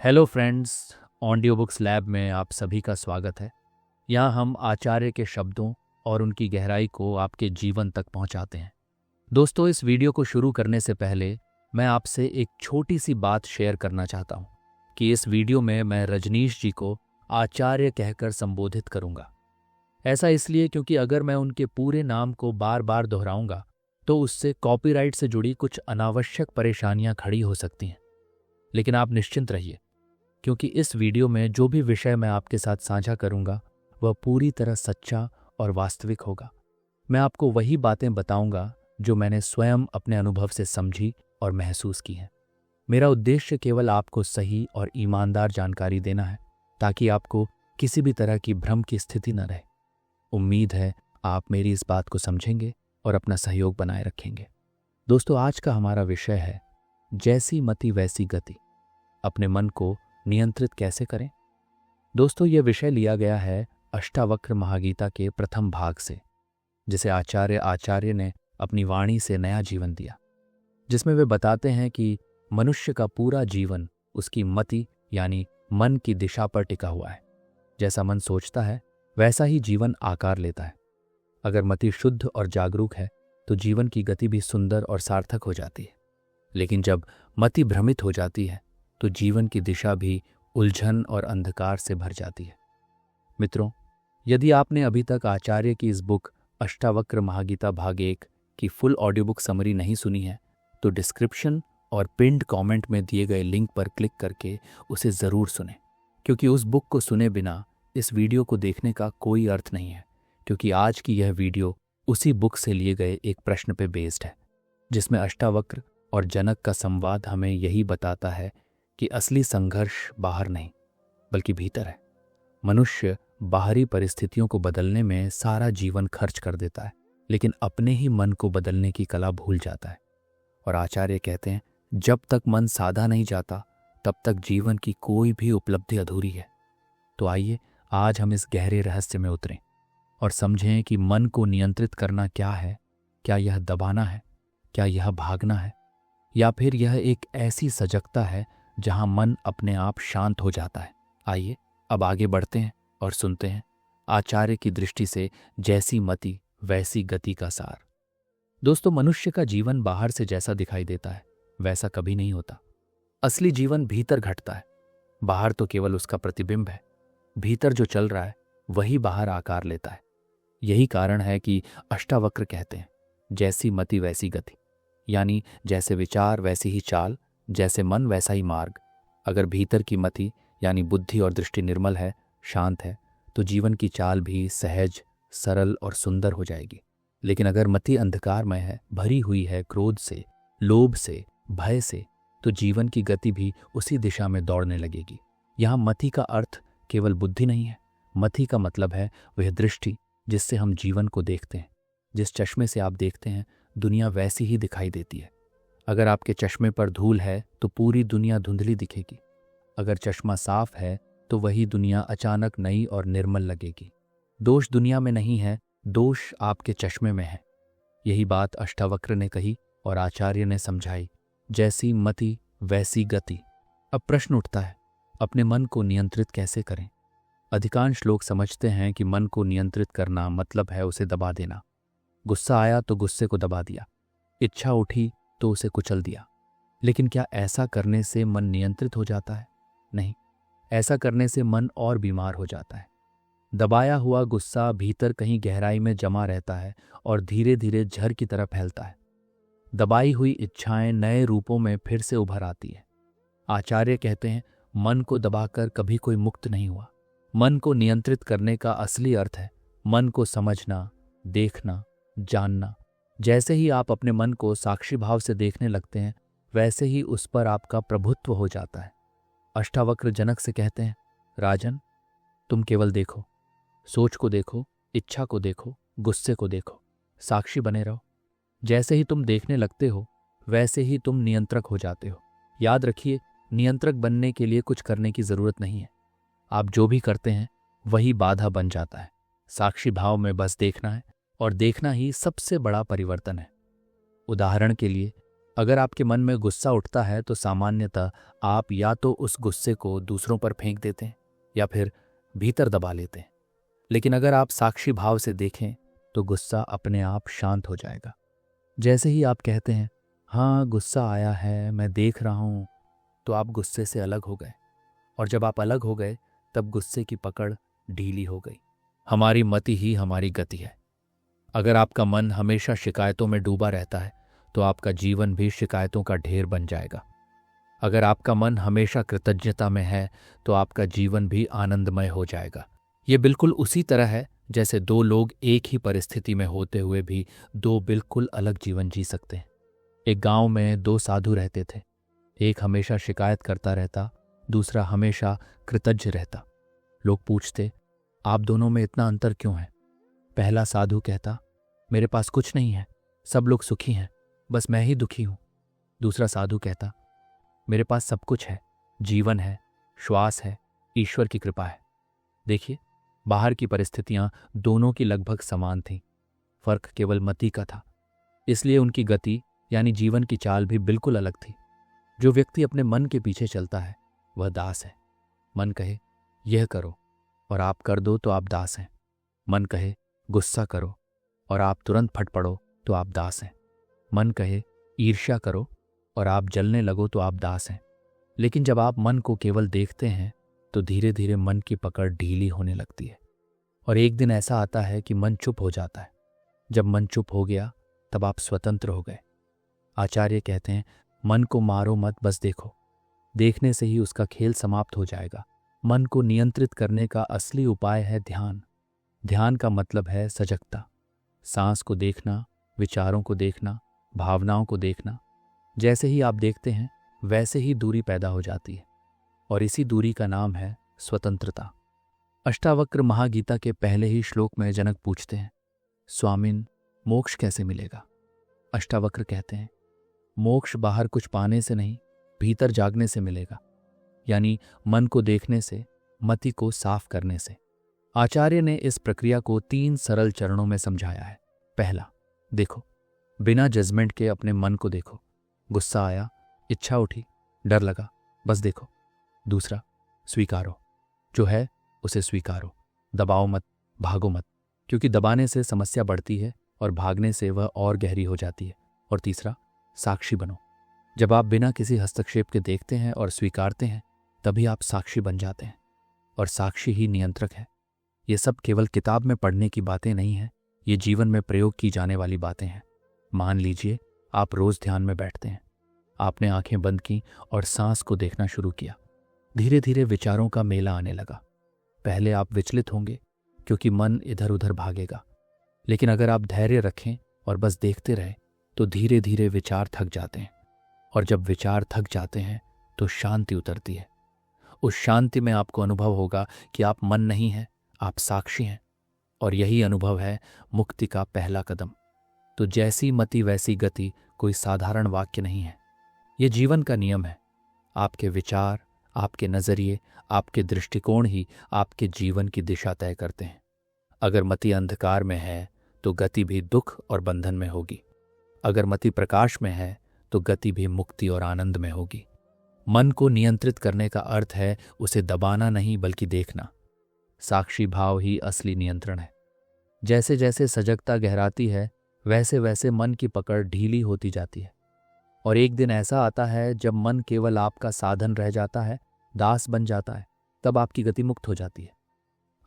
Hello friends, audio books lab में आप सभी का स्वागत है। यहाँ हम आचार्य के शब्दों और उनकी गहराई को आपके जीवन तक पहुँचाते हैं। दोस्तों, इस वीडियो को शुरू करने से पहले मैं आपसे एक छोटी सी बात शेयर करना चाहता हूँ कि इस वीडियो में मैं रजनीश जी को आचार्य कहकर संबोधित करूँगा। ऐसा इसलिए क्योंकि अगर मैं उनके पूरे नाम को बार बार दोहराऊंगा तो उससे कॉपीराइट से जुड़ी कुछ अनावश्यक परेशानियां खड़ी हो सकती हैं। लेकिन आप निश्चिंत रहिए, क्योंकि इस वीडियो में जो भी विषय मैं आपके साथ साझा करूंगा वह पूरी तरह सच्चा और वास्तविक होगा। मैं आपको वही बातें बताऊंगा जो मैंने स्वयं अपने अनुभव से समझी और महसूस की हैं। मेरा उद्देश्य केवल आपको सही और ईमानदार जानकारी देना है, ताकि आपको किसी भी तरह की भ्रम की स्थिति न रहे। उम्मीद है आप मेरी इस बात को समझेंगे और अपना सहयोग बनाए रखेंगे। दोस्तों, आज का हमारा विषय है जैसी मति वैसी गति। अपने मन को नियंत्रित कैसे करें। दोस्तों, यह विषय लिया गया है अष्टावक्र महागीता के प्रथम भाग से, जिसे आचार्य ने अपनी वाणी से नया जीवन दिया, जिसमें वे बताते हैं कि मनुष्य का पूरा जीवन उसकी मति यानी मन की दिशा पर टिका हुआ है। जैसा मन सोचता है वैसा ही जीवन आकार लेता है। अगर मति शुद्ध और जागरूक है तो जीवन की गति भी सुंदर और सार्थक हो जाती है। लेकिन जब मति भ्रमित हो जाती है तो जीवन की दिशा भी उलझन और अंधकार से भर जाती है। मित्रों, यदि आपने अभी तक आचार्य की इस बुक अष्टावक्र महागीता भाग 1 की फुल ऑडियो बुक समरी नहीं सुनी है तो डिस्क्रिप्शन और पिन्ड कमेंट में दिए गए लिंक पर क्लिक करके उसे ज़रूर सुनें, क्योंकि उस बुक को सुने बिना इस वीडियो को देखने का कोई अर्थ नहीं है। क्योंकि आज की यह वीडियो उसी बुक से लिए गए एक प्रश्न पे बेस्ड है, जिसमें अष्टावक्र और जनक का संवाद हमें यही बताता है कि असली संघर्ष बाहर नहीं बल्कि भीतर है। मनुष्य बाहरी परिस्थितियों को बदलने में सारा जीवन खर्च कर देता है, लेकिन अपने ही मन को बदलने की कला भूल जाता है। और आचार्य कहते हैं, जब तक मन साधा नहीं जाता तब तक जीवन की कोई भी उपलब्धि अधूरी है। तो आइए आज हम इस गहरे रहस्य में उतरें और समझें कि मन को नियंत्रित करना क्या है। क्या यह दबाना है? क्या यह भागना है? या फिर यह एक ऐसी सजगता है जहां मन अपने आप शांत हो जाता है? आइए अब आगे बढ़ते हैं और सुनते हैं आचार्य की दृष्टि से जैसी मति वैसी गति का सार। दोस्तों, मनुष्य का जीवन बाहर से जैसा दिखाई देता है वैसा कभी नहीं होता। असली जीवन भीतर घटता है। बाहर तो केवल उसका प्रतिबिंब है। भीतर जो चल रहा है वही बाहर आकार लेता है। यही कारण है कि अष्टावक्र कहते हैं, जैसी मति वैसी गति, यानी जैसे विचार वैसी ही चाल, जैसे मन वैसा ही मार्ग। अगर भीतर की मति यानी बुद्धि और दृष्टि निर्मल है, शांत है, तो जीवन की चाल भी सहज, सरल और सुंदर हो जाएगी। लेकिन अगर मति अंधकारमय है, भरी हुई है क्रोध से, लोभ से, भय से, तो जीवन की गति भी उसी दिशा में दौड़ने लगेगी। यहाँ मति का अर्थ केवल बुद्धि नहीं है। मति का मतलब है वह दृष्टि जिससे हम जीवन को देखते हैं। जिस चश्मे से आप देखते हैं दुनिया वैसी ही दिखाई देती है। अगर आपके चश्मे पर धूल है तो पूरी दुनिया धुंधली दिखेगी। अगर चश्मा साफ है तो वही दुनिया अचानक नई और निर्मल लगेगी। दोष दुनिया में नहीं है, दोष आपके चश्मे में है। यही बात अष्टावक्र ने कही और आचार्य ने समझाई, जैसी मति वैसी गति। अब प्रश्न उठता है, अपने मन को नियंत्रित कैसे करें? अधिकांश लोग समझते हैं कि मन को नियंत्रित करना मतलब है उसे दबा देना। गुस्सा आया तो गुस्से को दबा दिया, इच्छा उठी तो उसे कुचल दिया। लेकिन क्या ऐसा करने से मन नियंत्रित हो जाता है? नहीं, ऐसा करने से मन और बीमार हो जाता है। दबाया हुआ गुस्सा भीतर कहीं गहराई में जमा रहता है और धीरे धीरे झर की तरह फैलता है। दबाई हुई इच्छाएं नए रूपों में फिर से उभर आती है। आचार्य कहते हैं, मन को दबाकर कभी कोई मुक्त नहीं हुआ। मन को नियंत्रित करने का असली अर्थ है मन को समझना, देखना, जानना। जैसे ही आप अपने मन को साक्षी भाव से देखने लगते हैं वैसे ही उस पर आपका प्रभुत्व हो जाता है। अष्टावक्र जनक से कहते हैं, राजन, तुम केवल देखो, सोच को देखो, इच्छा को देखो, गुस्से को देखो, साक्षी बने रहो। जैसे ही तुम देखने लगते हो वैसे ही तुम नियंत्रक हो जाते हो। याद रखिए, नियंत्रक बनने के लिए कुछ करने की जरूरत नहीं है। आप जो भी करते हैं वही बाधा बन जाता है। साक्षी भाव में बस देखना है और देखना ही सबसे बड़ा परिवर्तन है। उदाहरण के लिए, अगर आपके मन में गुस्सा उठता है तो सामान्यतः आप या तो उस गुस्से को दूसरों पर फेंक देते हैं या फिर भीतर दबा लेते हैं। लेकिन अगर आप साक्षी भाव से देखें तो गुस्सा अपने आप शांत हो जाएगा। जैसे ही आप कहते हैं, हाँ गुस्सा आया है, मैं देख रहा हूँ, तो आप गुस्से से अलग हो गए। और जब आप अलग हो गए तब गुस्से की पकड़ ढीली हो गई। हमारी मति ही हमारी गति है। अगर आपका मन हमेशा शिकायतों में डूबा रहता है तो आपका जीवन भी शिकायतों का ढेर बन जाएगा। अगर आपका मन हमेशा कृतज्ञता में है तो आपका जीवन भी आनंदमय हो जाएगा। ये बिल्कुल उसी तरह है जैसे दो लोग एक ही परिस्थिति में होते हुए भी दो बिल्कुल अलग जीवन जी सकते हैं। एक गांव में दो साधु रहते थे। एक हमेशा शिकायत करता रहता, दूसरा हमेशा कृतज्ञ रहता। लोग पूछते, आप दोनों में इतना अंतर क्यों है? पहला साधु कहता, मेरे पास कुछ नहीं है, सब लोग सुखी हैं, बस मैं ही दुखी हूं। दूसरा साधु कहता, मेरे पास सब कुछ है, जीवन है, श्वास है, ईश्वर की कृपा है। देखिए, बाहर की परिस्थितियां दोनों की लगभग समान थीं, फर्क केवल मति का था। इसलिए उनकी गति यानी जीवन की चाल भी बिल्कुल अलग थी। जो व्यक्ति अपने मन के पीछे चलता है वह दास है। मन कहे यह करो और आप कर दो तो आप दास हैं। मन कहे गुस्सा करो और आप तुरंत फट पड़ो तो आप दास हैं। मन कहे ईर्ष्या करो और आप जलने लगो तो आप दास हैं। लेकिन जब आप मन को केवल देखते हैं तो धीरे धीरे मन की पकड़ ढीली होने लगती है और एक दिन ऐसा आता है कि मन चुप हो जाता है। जब मन चुप हो गया तब आप स्वतंत्र हो गए। आचार्य कहते हैं, मन को मारो मत, बस देखो। देखने से ही उसका खेल समाप्त हो जाएगा। मन को नियंत्रित करने का असली उपाय है ध्यान। ध्यान का मतलब है सजगता। सांस को देखना, विचारों को देखना, भावनाओं को देखना। जैसे ही आप देखते हैं वैसे ही दूरी पैदा हो जाती है और इसी दूरी का नाम है स्वतंत्रता। अष्टावक्र महागीता के पहले ही श्लोक में जनक पूछते हैं, स्वामिन मोक्ष कैसे मिलेगा? अष्टावक्र कहते हैं, मोक्ष बाहर कुछ पाने से नहीं, भीतर जागने से मिलेगा, यानी मन को देखने से, मति को साफ करने से। आचार्य ने इस प्रक्रिया को 3 सरल चरणों में समझाया है। पहला, देखो, बिना जजमेंट के अपने मन को देखो। गुस्सा आया, इच्छा उठी, डर लगा, बस देखो। दूसरा, स्वीकारो, जो है उसे स्वीकारो। दबाओ मत, भागो मत, क्योंकि दबाने से समस्या बढ़ती है और भागने से वह और गहरी हो जाती है। और तीसरा, साक्षी बनो। जब आप बिना किसी हस्तक्षेप के देखते हैं और स्वीकारते हैं तभी आप साक्षी बन जाते हैं और साक्षी ही नियंत्रक है। ये सब केवल किताब में पढ़ने की बातें नहीं हैं, ये जीवन में प्रयोग की जाने वाली बातें हैं। मान लीजिए आप रोज ध्यान में बैठते हैं। आपने आंखें बंद की और सांस को देखना शुरू किया। धीरे धीरे विचारों का मेला आने लगा। पहले आप विचलित होंगे क्योंकि मन इधर उधर भागेगा, लेकिन अगर आप धैर्य रखें और बस देखते रहे तो धीरे धीरे विचार थक जाते हैं और जब विचार थक जाते हैं तो शांति उतरती है। उस शांति में आपको अनुभव होगा कि आप मन नहीं हैं, आप साक्षी हैं और यही अनुभव है मुक्ति का पहला कदम। तो जैसी मति वैसी गति कोई साधारण वाक्य नहीं है, ये जीवन का नियम है। आपके विचार, आपके नजरिए, आपके दृष्टिकोण ही आपके जीवन की दिशा तय करते हैं। अगर मति अंधकार में है तो गति भी दुख और बंधन में होगी। अगर मति प्रकाश में है तो गति भी मुक्ति और आनंद में होगी। मन को नियंत्रित करने का अर्थ है उसे दबाना नहीं बल्कि देखना। साक्षी भाव ही असली नियंत्रण है। जैसे जैसे सजगता गहराती है वैसे वैसे मन की पकड़ ढीली होती जाती है और एक दिन ऐसा आता है जब मन केवल आपका साधन रह जाता है, दास बन जाता है। तब आपकी गति मुक्त हो जाती है।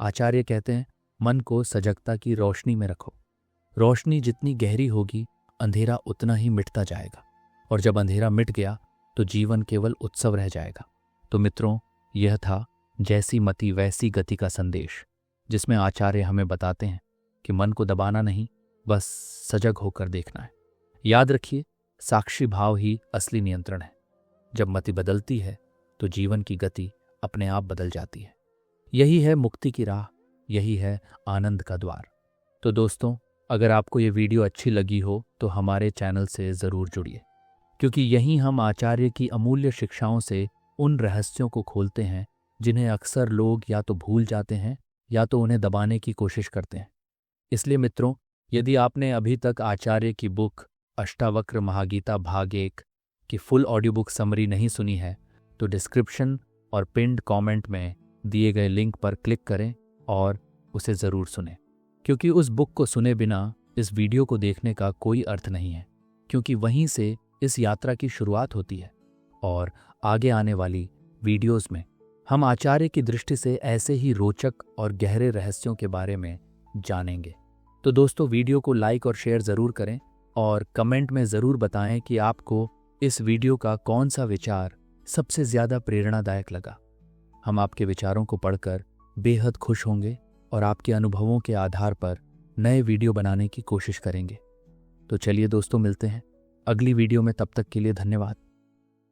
आचार्य कहते हैं, मन को सजगता की रोशनी में रखो। रोशनी जितनी गहरी होगी अंधेरा उतना ही मिटता जाएगा और जब अंधेरा मिट गया तो जीवन केवल उत्सव रह जाएगा। तो मित्रों, यह था जैसी मति वैसी गति का संदेश, जिसमें आचार्य हमें बताते हैं कि मन को दबाना नहीं, बस सजग होकर देखना है। याद रखिए, साक्षी भाव ही असली नियंत्रण है। जब मति बदलती है तो जीवन की गति अपने आप बदल जाती है। यही है मुक्ति की राह, यही है आनंद का द्वार। तो दोस्तों, अगर आपको ये वीडियो अच्छी लगी हो तो हमारे चैनल से ज़रूर जुड़िए, क्योंकि यहीं हम आचार्य की अमूल्य शिक्षाओं से उन रहस्यों को खोलते हैं जिन्हें अक्सर लोग या तो भूल जाते हैं या तो उन्हें दबाने की कोशिश करते हैं। इसलिए मित्रों, यदि आपने अभी तक आचार्य की बुक अष्टावक्र महागीता भाग 1 की फुल ऑडियो बुक समरी नहीं सुनी है तो डिस्क्रिप्शन और पिन्ड कमेंट में दिए गए लिंक पर क्लिक करें और उसे ज़रूर सुनें, क्योंकि उस बुक को सुने बिना इस वीडियो को देखने का कोई अर्थ नहीं है, क्योंकि वहीं से इस यात्रा की शुरुआत होती है और आगे आने वाली वीडियोस में हम आचार्य की दृष्टि से ऐसे ही रोचक और गहरे रहस्यों के बारे में जानेंगे। तो दोस्तों, वीडियो को लाइक और शेयर ज़रूर करें और कमेंट में ज़रूर बताएं कि आपको इस वीडियो का कौन सा विचार सबसे ज़्यादा प्रेरणादायक लगा। हम आपके विचारों को पढ़कर बेहद खुश होंगे और आपके अनुभवों के आधार पर नए वीडियो बनाने की कोशिश करेंगे। तो चलिए दोस्तों, मिलते हैं अगली वीडियो में। तब तक के लिए धन्यवाद।